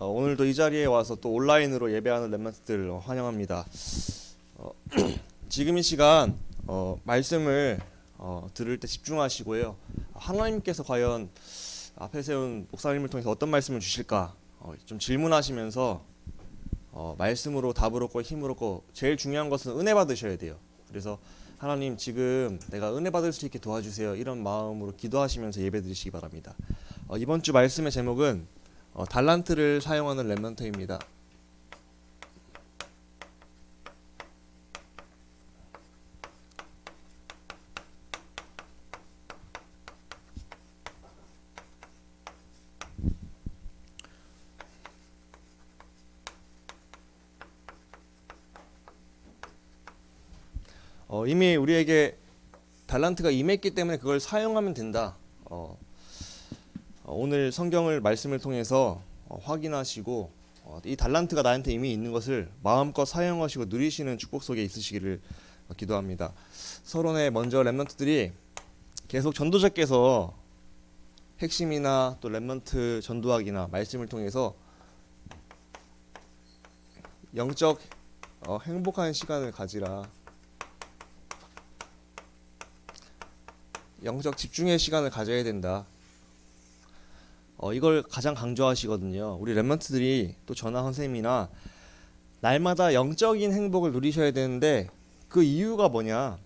오늘도 이 자리에 와서 또 온라인으로 예배하는 렘넌트들 환영합니다. 어, 지금 이 시간 말씀을 들을 때 집중하시고요. 하나님께서 과연 앞에 세운 목사님을 통해서 어떤 말씀을 주실까 좀 질문하시면서 말씀으로 답을 얻고 힘을 얻고, 제일 중요한 것은 은혜 받으셔야 돼요. 그래서 하나님, 지금 내가 은혜 받을 수 있게 도와주세요, 이런 마음으로 기도하시면서 예배 드리시기 바랍니다. 이번 주 말씀의 제목은 달란트를 사용하는 렘넌트입니다. 이미 우리에게 달란트가 임했기 때문에 그걸 사용하면 된다. 오늘 성경을 말씀을 통해서 확인하시고 이 달란트가 나한테 이미 있는 것을 마음껏 사용하시고 누리시는 축복 속에 있으시기를 기도합니다. 서론에 먼저 렘넌트들이 계속 전도자께서 핵심이나 또 렘넌트 전도학이나 말씀을 통해서 영적 행복한 시간을 가지라, 영적 집중의 시간을 가져야 된다, 이걸 가장 강조하시거든요. 우리 렘넌트들이 또 전하 선생님이나 날마다 영적인 행복을 누리셔야 되는데, 그 이유가 뭐냐?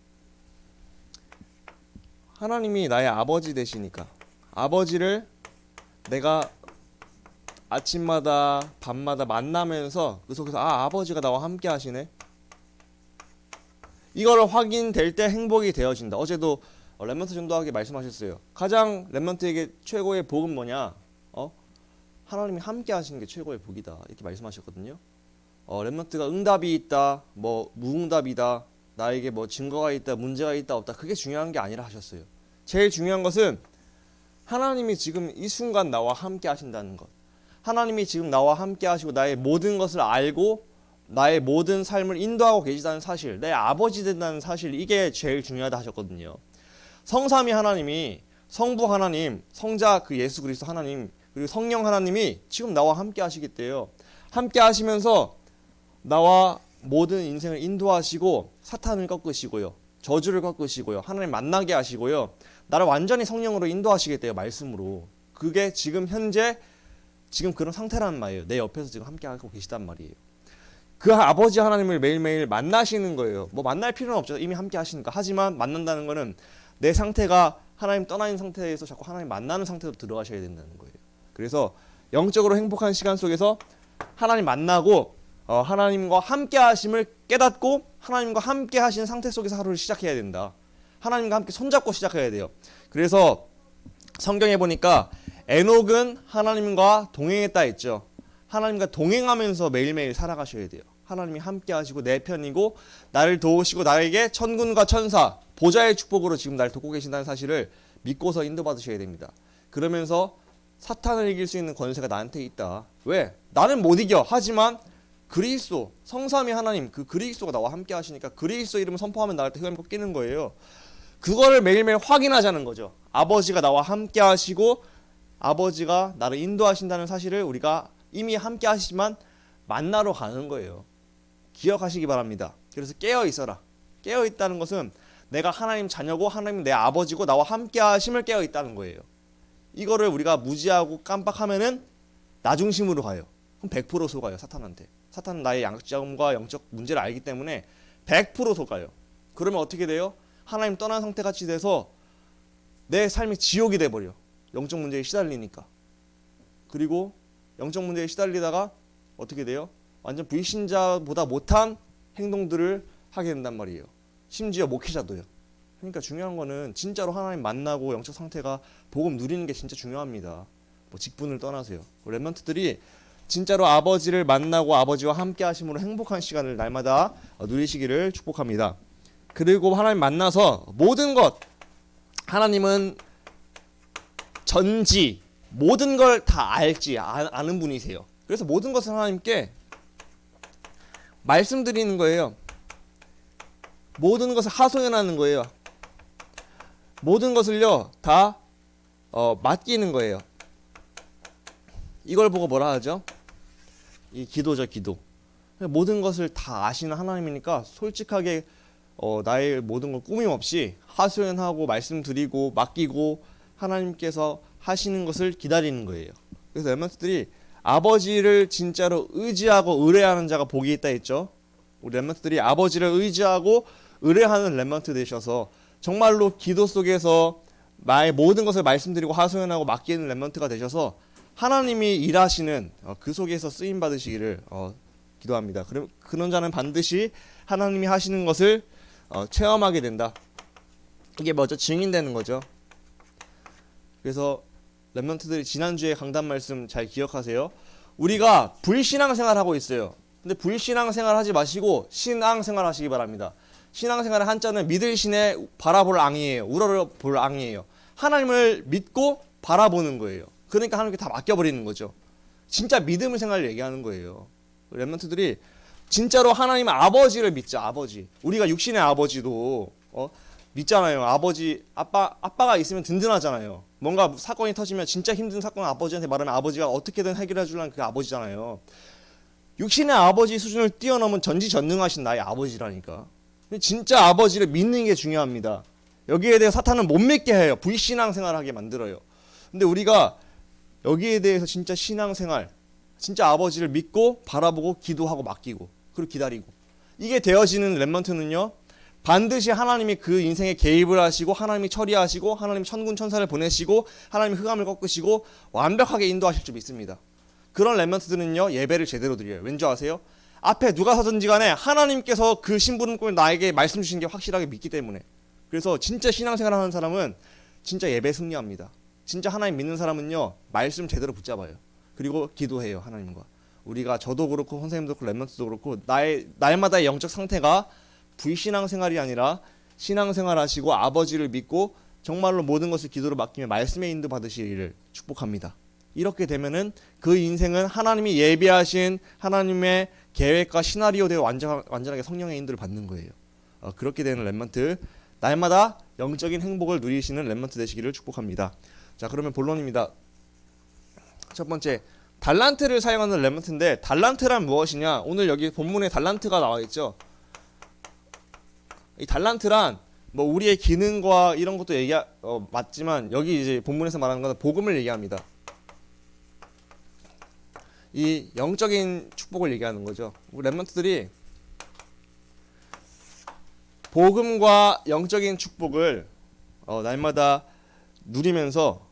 하나님이 나의 아버지 되시니까. 아버지를 내가 아침마다 밤마다 만나면서 그 속에서 아버지가 나와 함께 하시네, 이걸 확인될 때 행복이 되어진다. 어제도 렘넌트 전도하게 말씀하셨어요. 가장 렘넌트에게 최고의 복은 뭐냐? 하나님이 함께 하시는 게 최고의 복이다, 이렇게 말씀하셨거든요. 렘넌트가 응답이 있다, 뭐 무응답이다, 나에게 뭐 증거가 있다, 문제가 있다 없다, 그게 중요한 게 아니라 하셨어요. 제일 중요한 것은 하나님이 지금 이 순간 나와 함께 하신다는 것, 하나님이 지금 나와 함께 하시고 나의 모든 것을 알고 나의 모든 삶을 인도하고 계시다는 사실, 내 아버지 된다는 사실, 이게 제일 중요하다 하셨거든요. 성삼위 하나님이, 성부 하나님, 성자 그 예수 그리스도 하나님, 그리고 성령 하나님이 지금 나와 함께 하시겠대요. 함께 하시면서 나와 모든 인생을 인도하시고 사탄을 꺾으시고요, 저주를 꺾으시고요, 하나님 만나게 하시고요, 나를 완전히 성령으로 인도하시겠대요, 말씀으로. 그게 지금 현재 지금 그런 상태라는 말이에요. 내 옆에서 지금 함께 하고 계시단 말이에요. 그 아버지 하나님을 매일매일 만나시는 거예요. 뭐 만날 필요는 없죠, 이미 함께 하시니까. 하지만 만난다는 거는 내 상태가 하나님 떠나 있는 상태에서 자꾸 하나님 만나는 상태로 들어가셔야 된다는 거예요. 그래서 영적으로 행복한 시간 속에서 하나님 만나고 하나님과 함께 하심을 깨닫고 하나님과 함께 하시는 상태 속에서 하루를 시작해야 된다. 하나님과 함께 손잡고 시작해야 돼요. 그래서 성경에 보니까 에녹은 하나님과 동행했다 했죠. 하나님과 동행하면서 매일매일 살아가셔야 돼요. 하나님이 함께 하시고 내 편이고 나를 도우시고 나에게 천군과 천사, 보좌의 축복으로 지금 나를 돕고 계신다는 사실을 믿고서 인도받으셔야 됩니다. 그러면서 사탄을 이길 수 있는 권세가 나한테 있다. 왜? 나는 못 이겨. 하지만 그리스도, 성삼위 하나님, 그 그리스도가 나와 함께 하시니까 그리스도 이름을 선포하면 나한테 흑암이 꺾이는 거예요. 그거를 매일매일 확인하자는 거죠. 아버지가 나와 함께 하시고 아버지가 나를 인도하신다는 사실을 우리가 이미 함께 하시지만 만나러 가는 거예요. 기억하시기 바랍니다. 그래서 깨어 있어라. 깨어 있다는 것은 내가 하나님 자녀고 하나님 내 아버지고 나와 함께 하심을 깨어 있다는 거예요. 이거를 우리가 무지하고 깜빡하면은 나 중심으로 가요. 그럼 100% 속아요, 사탄한테. 사탄은 나의 양적과 영적 문제를 알기 때문에 100% 속아요. 그러면 어떻게 돼요? 하나님 떠난 상태같이 돼서 내 삶이 지옥이 돼버려. 영적 문제에 시달리니까. 그리고 영적 문제에 시달리다가 어떻게 돼요? 완전 불신자보다 못한 행동들을 하게 된단 말이에요. 심지어 목회자도요. 그러니까 중요한 거는 진짜로 하나님 만나고 영적 상태가 복음 누리는 게 진짜 중요합니다. 뭐 직분을 떠나세요. 렘넌트들이 진짜로 아버지를 만나고 아버지와 함께 하심으로 행복한 시간을 날마다 누리시기를 축복합니다. 그리고 하나님 만나서 모든 것, 하나님은 전지 모든 걸 다 알지 아는 분이세요. 그래서 모든 것을 하나님께 말씀드리는 거예요. 모든 것을 하소연하는 거예요. 모든 것을요 다 맡기는 거예요. 이걸 보고 뭐라 하죠? 이 기도죠, 기도. 모든 것을 다 아시는 하나님이니까 솔직하게 나의 모든 걸 꾸밈 없이 하소연하고 말씀드리고 맡기고 하나님께서 하시는 것을 기다리는 거예요. 그래서 렘넌트들이 아버지를 진짜로 의지하고 의뢰하는 자가 복이 있다 했죠. 우리 렘넌트들이 아버지를 의지하고 의뢰하는 렘넌트 되셔서 정말로 기도 속에서 나의 모든 것을 말씀드리고 하소연하고 맡기는 렘넌트가 되셔서 하나님이 일하시는 그 속에서 쓰임 받으시기를 기도합니다. 그런 자는 반드시 하나님이 하시는 것을 체험하게 된다. 이게 뭐죠? 증인되는 거죠. 그래서 렘넌트들이 지난주에 강단 말씀 잘 기억하세요. 우리가 불신앙생활 하고 있어요. 근데 불신앙생활 하지 마시고 신앙생활 하시기 바랍니다. 신앙생활의 한자는 믿을 신에 바라볼 앙이에요. 우러러볼 앙이에요. 하나님을 믿고 바라보는 거예요. 그러니까 하나님께 다 맡겨버리는 거죠. 진짜 믿음의 생활을 얘기하는 거예요. 렘넌트들이 진짜로 하나님 아버지를 믿자. 아버지. 우리가 육신의 아버지도 믿잖아요. 아버지, 아빠가 있으면 든든하잖아요. 뭔가 사건이 터지면 진짜 힘든 사건 아버지한테 말하면 아버지가 어떻게든 해결해 주려는 그 아버지잖아요. 육신의 아버지 수준을 뛰어넘은 전지전능하신 나의 아버지라니까. 진짜 아버지를 믿는 게 중요합니다. 여기에 대해 사탄은 못 믿게 해요. 불신앙생활하게 만들어요. 근데 우리가 여기에 대해서 진짜 신앙생활, 진짜 아버지를 믿고 바라보고 기도하고 맡기고 그리고 기다리고 이게 되어지는 렘넌트는요, 반드시 하나님이 그 인생에 개입을 하시고 하나님이 처리하시고 하나님 천군 천사를 보내시고 하나님이 흑암을 꺾으시고 완벽하게 인도하실 줄 믿습니다. 그런 렘넌트들은요, 예배를 제대로 드려요. 왠지 아세요? 앞에 누가 서든지 간에 하나님께서 그 심부름꾼을 나에게 말씀 주신 게 확실하게 믿기 때문에. 그래서 진짜 신앙생활 하는 사람은 진짜 예배 승리합니다. 진짜 하나님 믿는 사람은요, 말씀 제대로 붙잡아요. 그리고 기도해요, 하나님과. 우리가 저도 그렇고 선생님도 그렇고 렘넌트도 그렇고 날마다의 영적 상태가 불신앙생활이 아니라 신앙생활 하시고 아버지를 믿고 정말로 모든 것을 기도로 맡기며 말씀의 인도 받으시기를 축복합니다. 이렇게 되면은 그 인생은 하나님이 예비하신 하나님의 계획과 시나리오대로 완전하게 성령의 인도를 받는 거예요. 그렇게 되는 렘넌트, 날마다 영적인 행복을 누리시는 렘넌트 되시기를 축복합니다. 자, 그러면 본론입니다. 첫 번째, 달란트를 사용하는 렘넌트인데 달란트란 무엇이냐? 오늘 여기 본문에 달란트가 나와 있죠. 이 달란트란 뭐 우리의 기능과 이런 것도 맞지만 여기 이제 본문에서 말하는 것은 복음을 얘기합니다. 이 영적인 축복을 얘기하는 거죠. 우리 렘넌트들이 복음과 영적인 축복을 날마다 누리면서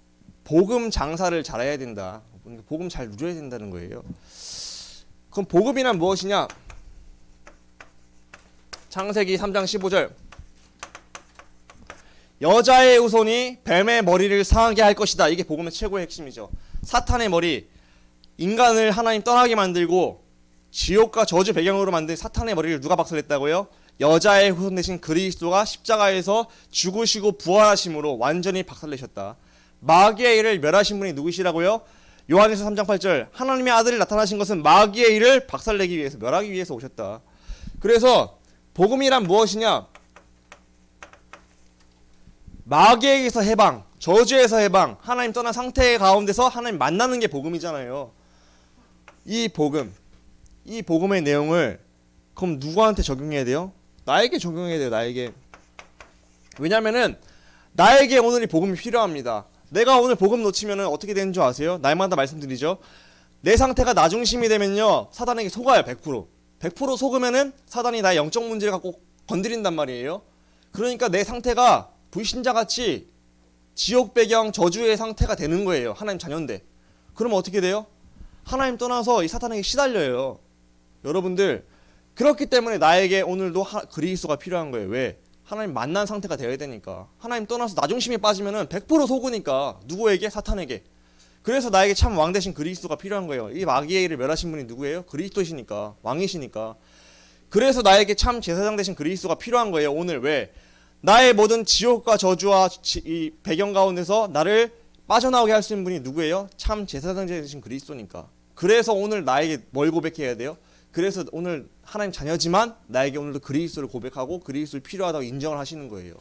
복음 장사를 잘해야 된다. 복음 잘 누려야 된다는 거예요. 그럼 복음이란 무엇이냐? 창세기 3장 15절, 여자의 후손이 뱀의 머리를 상하게 할 것이다. 이게 복음의 최고의 핵심이죠. 사탄의 머리, 인간을 하나님 떠나게 만들고 지옥과 저주 배경으로 만든 사탄의 머리를 누가 박살냈다고요? 여자의 후손 되신 그리스도가 십자가에서 죽으시고 부활하심으로 완전히 박살내셨다. 마귀의 일을 멸하신 분이 누구시라고요? 요한에서 3장 8절, 하나님의 아들이 나타나신 것은 마귀의 일을 박살내기 위해서, 멸하기 위해서 오셨다. 그래서 복음이란 무엇이냐? 마귀에게서 해방, 저주에서 해방, 하나님 떠난 상태 가운데서 하나님 만나는 게 복음이잖아요. 이 복음의 내용을 그럼 누구한테 적용해야 돼요? 나에게 적용해야 돼요. 나에게. 왜냐면은 나에게 오늘 이 복음이 필요합니다. 내가 오늘 복음 놓치면은 어떻게 되는 줄 아세요? 날마다 말씀드리죠. 내 상태가 나 중심이 되면요, 사단에게 속아요. 100%. 100% 속으면은 사단이 나의 영적 문제를 갖고 건드린단 말이에요. 그러니까 내 상태가 불신자같이 지옥 배경 저주의 상태가 되는 거예요. 하나님 자녀인데. 그러면 어떻게 돼요? 하나님 떠나서 이 사탄에게 시달려요. 여러분들, 그렇기 때문에 나에게 오늘도 그리스도가 필요한 거예요. 왜? 하나님 만난 상태가 되어야 되니까. 하나님 떠나서 나 중심에 빠지면은 100% 속으니까. 누구에게? 사탄에게. 그래서 나에게 참 왕 되신 그리스도가 필요한 거예요. 이 마귀의 일을 멸하신 분이 누구예요? 그리스도시니까. 왕이시니까. 그래서 나에게 참 제사장 되신 그리스도가 필요한 거예요. 오늘 왜? 나의 모든 지옥과 저주와 이 배경 가운데서 나를 빠져나오게 할 수 있는 분이 누구예요? 참 제사장 되신 그리스도니까. 그래서 오늘 나에게 뭘 고백해야 돼요? 그래서 오늘 하나님 자녀지만 나에게 오늘도 그리스도를 고백하고 그리스도를 필요하다고 인정을 하시는 거예요.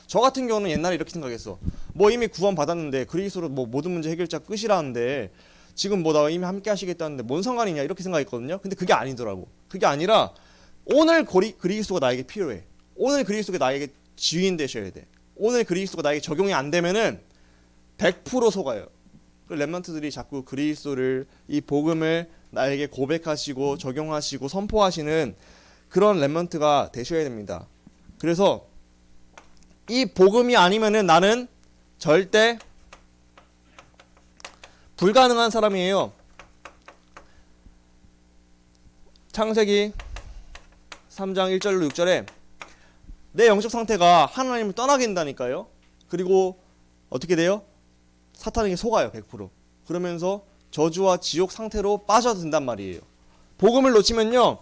저 같은 경우는 옛날에 이렇게 생각했어. 뭐 이미 구원 받았는데 그리스도로 뭐 모든 문제 해결자 끝이라는데 지금 뭐 나 이미 함께 하시겠다는데 뭔 상관이냐 이렇게 생각했거든요. 근데 그게 아니더라고. 그게 아니라 오늘 그리스도가 나에게 필요해. 오늘 그리스도가 나에게 지인 되셔야 돼. 오늘 그리스도가 나에게 적용이 안 되면은 100% 속아요. 렘넌트들이 자꾸 그리스도를, 이 복음을 나에게 고백하시고 적용하시고 선포하시는 그런 렘넌트가 되셔야 됩니다. 그래서 이 복음이 아니면은 나는 절대 불가능한 사람이에요. 창세기 3장 1절로 6절에 내 영적 상태가 하나님을 떠나게 된다니까요. 그리고 어떻게 돼요? 사탄에게 속아요. 100%. 그러면서 저주와 지옥 상태로 빠져든단 말이에요. 복음을 놓치면요,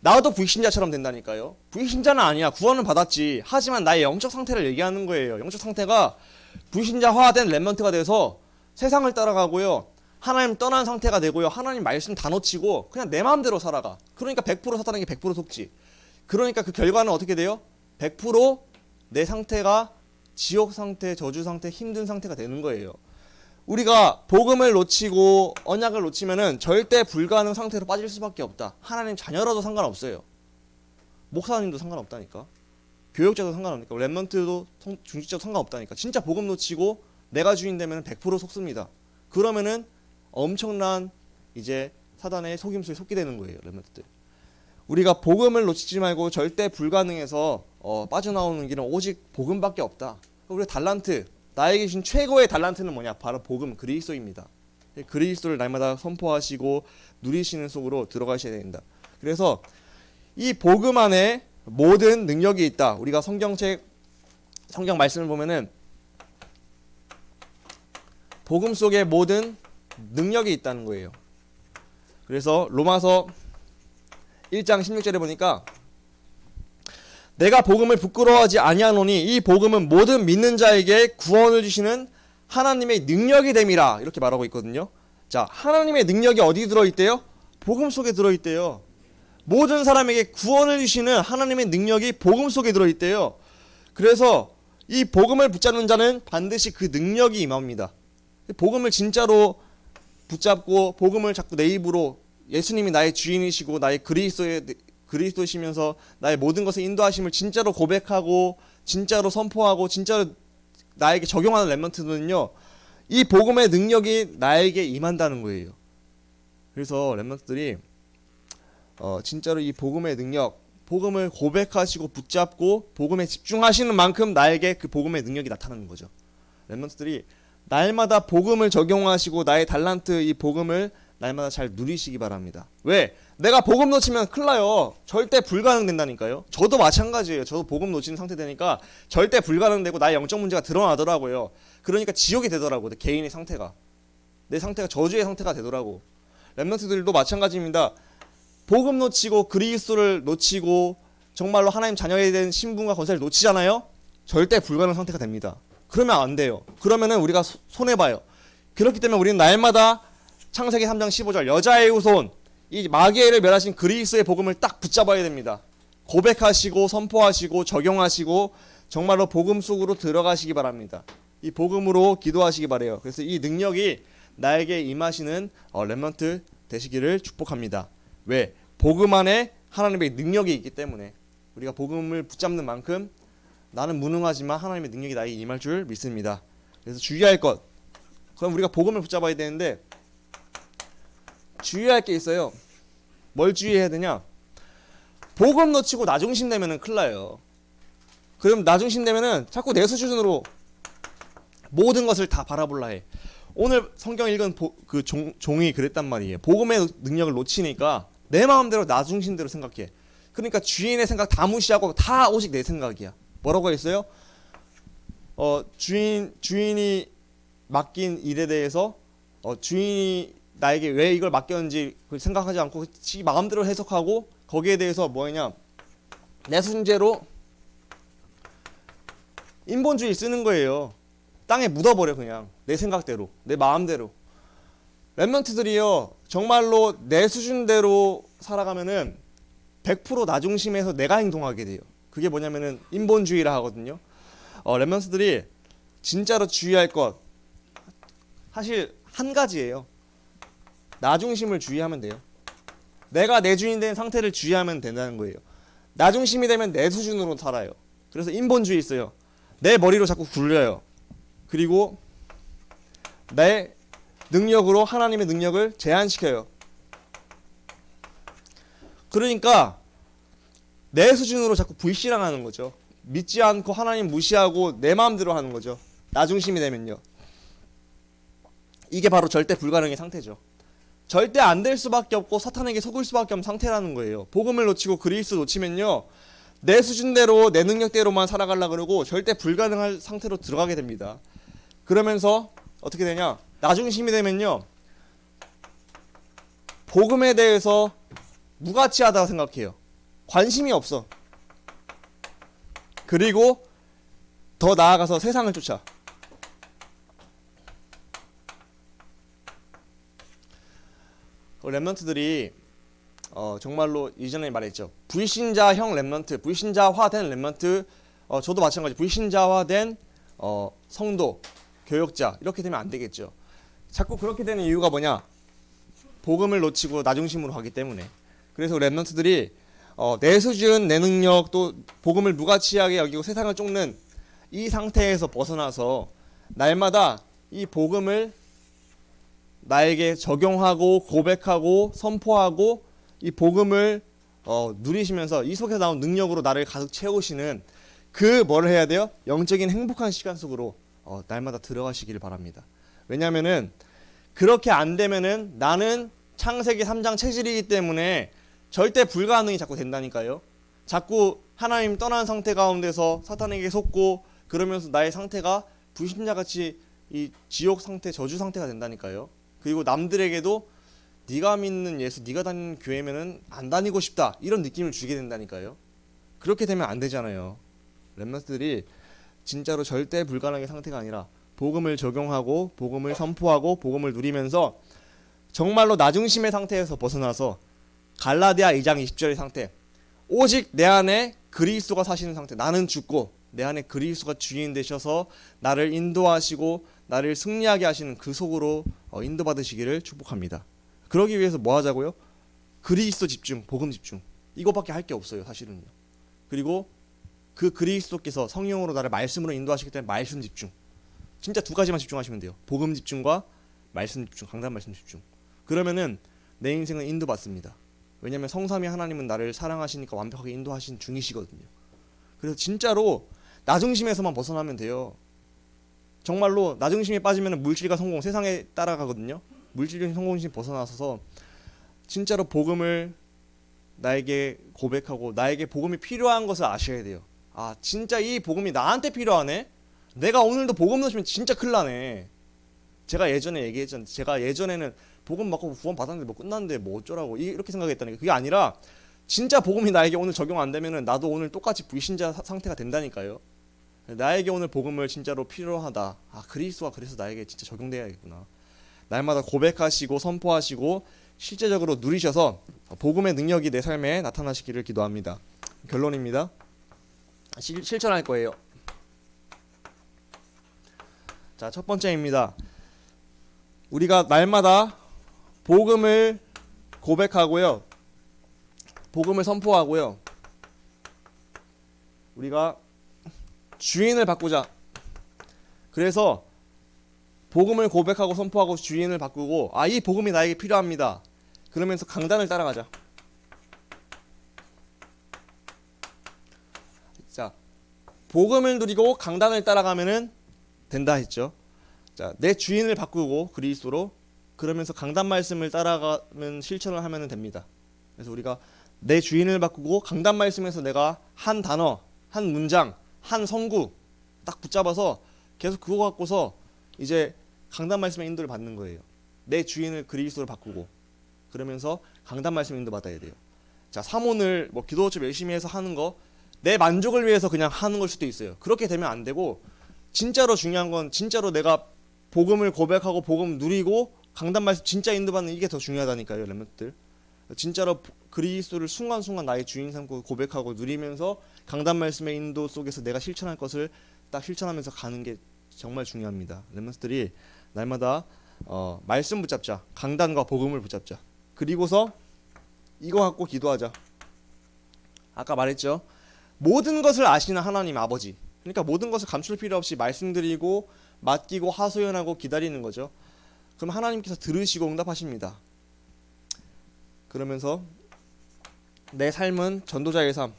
나도 불신자처럼 된다니까요. 불신자는 아니야. 구원은 받았지. 하지만 나의 영적 상태를 얘기하는 거예요. 영적 상태가 불신자화된 렘넌트가 돼서 세상을 따라가고요, 하나님 떠난 상태가 되고요, 하나님 말씀 다 놓치고 그냥 내 마음대로 살아가. 그러니까 100% 사탄에게 100% 속지. 그러니까 그 결과는 어떻게 돼요? 100% 내 상태가 지옥 상태, 저주 상태, 힘든 상태가 되는 거예요. 우리가 복음을 놓치고 언약을 놓치면은 절대 불가능 상태로 빠질 수밖에 없다. 하나님 자녀라도 상관없어요. 목사님도 상관없다니까. 교역자도 상관없으니까. 렘넌트도 중직자도 상관없다니까. 진짜 복음 놓치고 내가 주인 되면 100% 속습니다. 그러면은 엄청난 이제 사단의 속임수에 속게 되는 거예요. 렘넌트들. 우리가 복음을 놓치지 말고 절대 불가능해서 빠져나오는 길은 오직 복음밖에 없다. 우리 달란트, 나에게 주신 최고의 달란트는 뭐냐? 바로 복음, 그리스도입니다. 그리스도를 날마다 선포하시고 누리시는 속으로 들어가셔야 됩니다. 그래서 이 복음 안에 모든 능력이 있다. 우리가 성경 말씀을 보면은 복음 속에 모든 능력이 있다는 거예요. 그래서 로마서 1장 16절에 보니까 내가 복음을 부끄러워하지 아니하노니 이 복음은 모든 믿는 자에게 구원을 주시는 하나님의 능력이 됨이라, 이렇게 말하고 있거든요. 자, 하나님의 능력이 어디 들어있대요? 복음 속에 들어있대요. 모든 사람에게 구원을 주시는 하나님의 능력이 복음 속에 들어있대요. 그래서 이 복음을 붙잡는 자는 반드시 그 능력이 임합니다. 복음을 진짜로 붙잡고 복음을 자꾸 내 입으로 예수님이 나의 주인이시고 나의 그리스도시면서 나의 모든 것을 인도하심을 진짜로 고백하고 진짜로 선포하고 진짜로 나에게 적용하는 렘넌트들은요, 이 복음의 능력이 나에게 임한다는 거예요. 그래서 렘넌트들이 진짜로 이 복음의 능력, 복음을 고백하시고 붙잡고 복음에 집중하시는 만큼 나에게 그 복음의 능력이 나타나는 거죠. 렘넌트들이 날마다 복음을 적용하시고 나의 달란트, 이 복음을 날마다 잘 누리시기 바랍니다. 왜? 내가 복음 놓치면 큰일 나요. 절대 불가능 된다니까요. 저도 마찬가지예요. 저도 복음 놓치는 상태 되니까 절대 불가능되고 나의 영적 문제가 드러나더라고요. 그러니까 지옥이 되더라고요. 내 개인의 상태가. 내 상태가 저주의 상태가 되더라고. 렘넌트들도 마찬가지입니다. 복음 놓치고 그리스도를 놓치고 정말로 하나님 자녀에 대한 신분과 권세를 놓치잖아요. 절대 불가능 상태가 됩니다. 그러면 안 돼요. 그러면은 우리가 손해봐요. 그렇기 때문에 우리는 날마다 창세기 3장 15절 여자의 후손, 이 마귀를 멸하신 그리스도의 복음을 딱 붙잡아야 됩니다. 고백하시고 선포하시고 적용하시고 정말로 복음 속으로 들어가시기 바랍니다. 이 복음으로 기도하시기 바래요. 그래서 이 능력이 나에게 임하시는 렘넌트 되시기를 축복합니다. 왜? 복음 안에 하나님의 능력이 있기 때문에. 우리가 복음을 붙잡는 만큼 나는 무능하지만 하나님의 능력이 나에게 임할 줄 믿습니다. 그래서 주의할 것, 그럼 우리가 복음을 붙잡아야 되는데 주의할 게 있어요. 뭘 주의해야 되냐? 복음 놓치고 나 중심 되면은 큰일 나요. 그럼 나 중심 되면은 자꾸 내 수준으로 모든 것을 다 바라볼라 해. 오늘 성경 읽은 그 종이 그랬단 말이에요. 복음의 능력을 놓치니까 내 마음대로 나 중심대로 생각해. 그러니까 주인의 생각 다 무시하고 다 오직 내 생각이야. 뭐라고 했어요? 주인이 맡긴 일에 대해서 주인이 나에게 왜 이걸 맡겼는지 생각하지 않고 지 마음대로 해석하고 거기에 대해서 뭐냐, 내 수준대로 인본주의 쓰는 거예요. 땅에 묻어버려. 그냥 내 생각대로 내 마음대로. 렘넌트들이요, 정말로 내 수준대로 살아가면은 100% 나 중심에서 내가 행동하게 돼요. 그게 뭐냐면은 인본주의라 하거든요. 렘넌트들이 진짜로 주의할 것 사실 한 가지예요. 나 중심을 주의하면 돼요. 내가 내 주인 된 상태를 주의하면 된다는 거예요. 나 중심이 되면 내 수준으로 살아요. 그래서 인본주의 있어요. 내 머리로 자꾸 굴려요. 그리고 내 능력으로 하나님의 능력을 제한시켜요. 그러니까 내 수준으로 자꾸 불신앙하는 거죠. 믿지 않고 하나님 무시하고 내 마음대로 하는 거죠. 나 중심이 되면요. 이게 바로 절대 불가능의 상태죠. 절대 안 될 수밖에 없고 사탄에게 속을 수밖에 없는 상태라는 거예요. 복음을 놓치고 그리스도 놓치면요, 내 수준대로 내 능력대로만 살아가려고 그러고 절대 불가능할 상태로 들어가게 됩니다. 그러면서 어떻게 되냐, 나 중심이 되면요, 복음에 대해서 무가치하다고 생각해요. 관심이 없어. 그리고 더 나아가서 세상을 쫓아. 렘넌트들이 정말로 이전에 말했죠. 불신자형 렘넌트, 불신자화된 렘넌트, 저도 마찬가지 불신자화된 성도, 교역자, 이렇게 되면 안 되겠죠. 자꾸 그렇게 되는 이유가 뭐냐? 복음을 놓치고 나 중심으로 가기 때문에. 그래서 렘넌트들이 내 수준, 내 능력, 또 복음을 무가치하게 여기고 세상을 쫓는 이 상태에서 벗어나서 날마다 이 복음을 나에게 적용하고 고백하고 선포하고 이 복음을 누리시면서 이 속에서 나온 능력으로 나를 가득 채우시는 그 뭘 해야 돼요? 영적인 행복한 시간 속으로 날마다 들어가시기를 바랍니다. 왜냐면은 그렇게 안 되면은 나는 창세기 3장 체질이기 때문에 절대 불가능이 자꾸 된다니까요. 자꾸 하나님 떠난 상태 가운데서 사탄에게 속고 그러면서 나의 상태가 불신자같이 이 지옥 상태, 저주 상태가 된다니까요. 그리고 남들에게도 네가 믿는 예수, 네가 다니는 교회면은 안 다니고 싶다, 이런 느낌을 주게 된다니까요. 그렇게 되면 안 되잖아요. 렘넌트들이 진짜로 절대 불가능의 상태가 아니라 복음을 적용하고 복음을 선포하고 복음을 누리면서 정말로 나 중심의 상태에서 벗어나서 갈라디아 2장 20절의 상태, 오직 내 안에 그리스도가 사시는 상태, 나는 죽고 내 안에 그리스도가 주인 되셔서 나를 인도하시고 나를 승리하게 하시는 그 속으로 인도받으시기를 축복합니다. 그러기 위해서 뭐 하자고요? 그리스도 집중, 복음 집중, 이거밖에 할 게 없어요, 사실은요. 그리고 그 그리스도께서 성령으로 나를 말씀으로 인도하시기 때문에 말씀 집중, 진짜 두 가지만 집중하시면 돼요. 복음 집중과 말씀 집중, 강단 말씀 집중. 그러면은 내 인생은 인도받습니다. 왜냐하면 성삼위 하나님은 나를 사랑하시니까 완벽하게 인도하신 중이시거든요. 그래서 진짜로 나 중심에서만 벗어나면 돼요. 정말로 나 중심에 빠지면 물질과 성공, 세상에 따라가거든요. 물질적인 성공심 벗어나서 진짜로 복음을 나에게 고백하고 나에게 복음이 필요한 것을 아셔야 돼요. 아, 진짜 이 복음이 나한테 필요하네? 내가 오늘도 복음 놓치면 진짜 큰일 나네. 제가 예전에 얘기했잖아요. 제가 예전에는 복음 받고 구원 받았는데 뭐 끝났는데 뭐 어쩌라고 이렇게 생각했다는 게, 그게 아니라 진짜 복음이 나에게 오늘 적용 안 되면은 나도 오늘 똑같이 불신자 상태가 된다니까요. 나에게 오늘 복음을 진짜로 필요하다. 아, 그리스도가 그래서 나에게 진짜 적용돼야겠구나. 날마다 고백하시고 선포하시고 실제적으로 누리셔서 복음의 능력이 내 삶에 나타나시기를 기도합니다. 결론입니다. 실천할 거예요. 자, 첫 번째입니다. 우리가 날마다 복음을 고백하고요, 복음을 선포하고요, 우리가 주인을 바꾸자. 그래서 복음을 고백하고 선포하고 주인을 바꾸고, 아, 이 복음이 나에게 필요합니다. 그러면서 강단을 따라가자. 자, 복음을 누리고 강단을 따라가면은 된다 했죠. 자, 내 주인을 바꾸고 그리스도로, 그러면서 강단 말씀을 따라가면 실천을 하면 됩니다. 그래서 우리가 내 주인을 바꾸고 강단 말씀에서 내가 한 단어, 한 문장, 한 성구 딱 붙잡아서 계속 그거 갖고서 이제 강단 말씀의 인도를 받는 거예요. 내 주인을 그리스도로 바꾸고 그러면서 강단 말씀 인도 받아야 돼요. 자, 사모를 뭐 기도 좀 열심히 해서 하는 거 내 만족을 위해서 그냥 하는 걸 수도 있어요. 그렇게 되면 안 되고, 진짜로 중요한 건 진짜로 내가 복음을 고백하고 복음 누리고 강단 말씀 진짜 인도받는, 이게 더 중요하다니까요, 렘넌트들. 진짜로 그리스도를 순간순간 나의 주인 삼고 고백하고 누리면서 강단 말씀의 인도 속에서 내가 실천할 것을 딱 실천하면서 가는 게 정말 중요합니다. 렘넌트들이 날마다 말씀 붙잡자. 강단과 복음을 붙잡자. 그리고서 이거 갖고 기도하자. 아까 말했죠. 모든 것을 아시는 하나님 아버지. 그러니까 모든 것을 감출 필요 없이 말씀드리고 맡기고 하소연하고 기다리는 거죠. 그럼 하나님께서 들으시고 응답하십니다. 그러면서 내 삶은 전도자의 삶.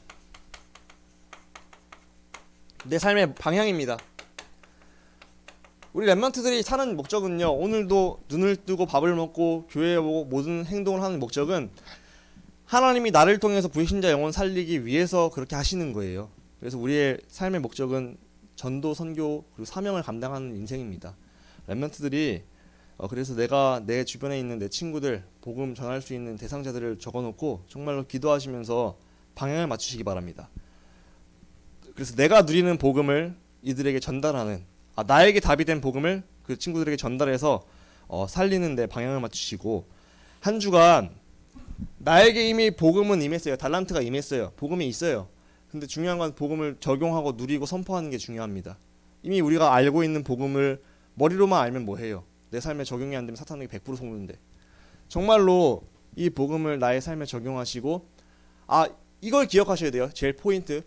내 삶의 방향입니다. 우리 랩런트들이 사는 목적은요. 오늘도 눈을 뜨고 밥을 먹고 교회에 오고 모든 행동을 하는 목적은 하나님이 나를 통해서 불신자 영혼 살리기 위해서 그렇게 하시는 거예요. 그래서 우리의 삶의 목적은 전도, 선교, 그리고 사명을 감당하는 인생입니다. 랩런트들이 그래서 내가 내 주변에 있는 내 친구들 복음 전할 수 있는 대상자들을 적어놓고 정말로 기도하시면서 방향을 맞추시기 바랍니다. 그래서 내가 누리는 복음을 이들에게 전달하는 나에게 답이 된 복음을 그 친구들에게 전달해서 살리는 데 방향을 맞추시고 한 주간 나에게 이미 복음은 임했어요. 달란트가 임했어요. 복음이 있어요. 근데 중요한 건 복음을 적용하고 누리고 선포하는 게 중요합니다. 이미 우리가 알고 있는 복음을 머리로만 알면 뭐해요. 내 삶에 적용이 안 되면 사탄에게 100% 속는데 정말로 이 복음을 나의 삶에 적용하시고 이걸 기억하셔야 돼요. 제일 포인트.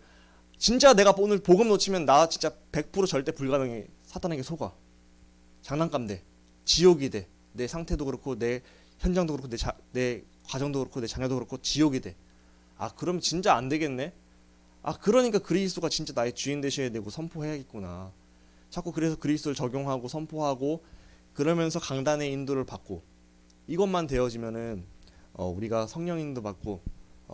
진짜 내가 오늘 복음 놓치면 나 진짜 100% 절대 불가능해. 사탄에게 속아. 장난감 돼. 지옥이 돼. 내 상태도 그렇고 내 현장도 그렇고 내 가정도 그렇고 내 자녀도 그렇고 지옥이 돼. 그럼 진짜 안 되겠네. 그러니까 그리스도가 진짜 나의 주인 되셔야 되고 선포해야겠구나. 자꾸 그래서 그리스도를 적용하고 선포하고 그러면서 강단의 인도를 받고 이것만 되어지면은 우리가 성령 인도 받고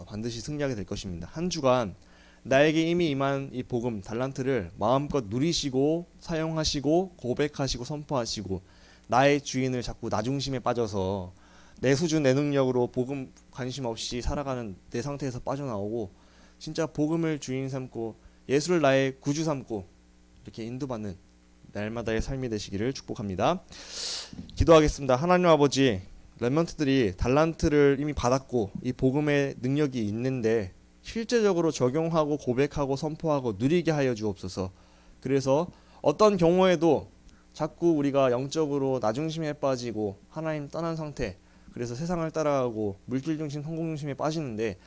반드시 승리하게 될 것입니다. 한 주간 나에게 이미 임한 이 복음 달란트를 마음껏 누리시고 사용하시고 고백하시고 선포하시고 나의 주인을 자꾸 나 중심에 빠져서 내 수준 내 능력으로 복음 관심 없이 살아가는 내 상태에서 빠져나오고 진짜 복음을 주인 삼고 예수를 나의 구주 삼고 이렇게 인도받는 날마다의 삶이 되시기를 축복합니다. 기도하겠습니다. 하나님 아버지, 렘넌트들이 달란트를 이미 받았고 이 복음의 능력이 있는데 실제적으로 적용하고 고백하고 선포하고 누리게 하여 주옵소서. 그래서 어떤 경우에도 자꾸 우리가 영적으로 나 중심에 빠지고 하나님 떠난 상태, 그래서 세상을 따라가고 물질 중심, 성공 중심에 빠지는데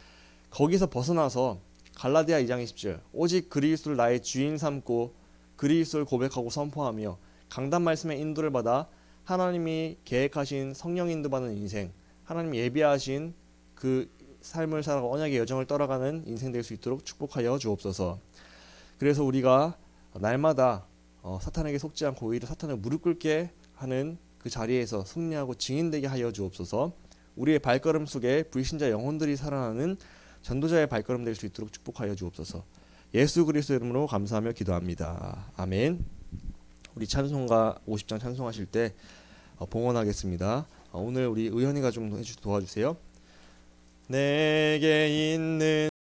거기서 벗어나서 갈라디아 2장 20절 오직 그리스도를 나의 주인 삼고 그리스도를 고백하고 선포하며 강단 말씀의 인도를 받아 하나님이 계획하신 성령 인도받는 인생, 하나님이 예비하신 그 삶을 살아가고 언약의 여정을 따라가는 인생 될 수 있도록 축복하여 주옵소서. 그래서 우리가 날마다 사탄에게 속지 않고 오히려 사탄을 무릎 꿇게 하는 그 자리에서 승리하고 증인되게 하여 주옵소서. 우리의 발걸음 속에 불신자 영혼들이 살아나는 전도자의 발걸음 될 수 있도록 축복하여 주옵소서. 예수 그리스도 이름으로 감사하며 기도합니다. 아멘. 우리 찬송가 50장 찬송하실 때 봉헌하겠습니다. 오늘 우리 의현이가 좀 도와주세요. 내게 있는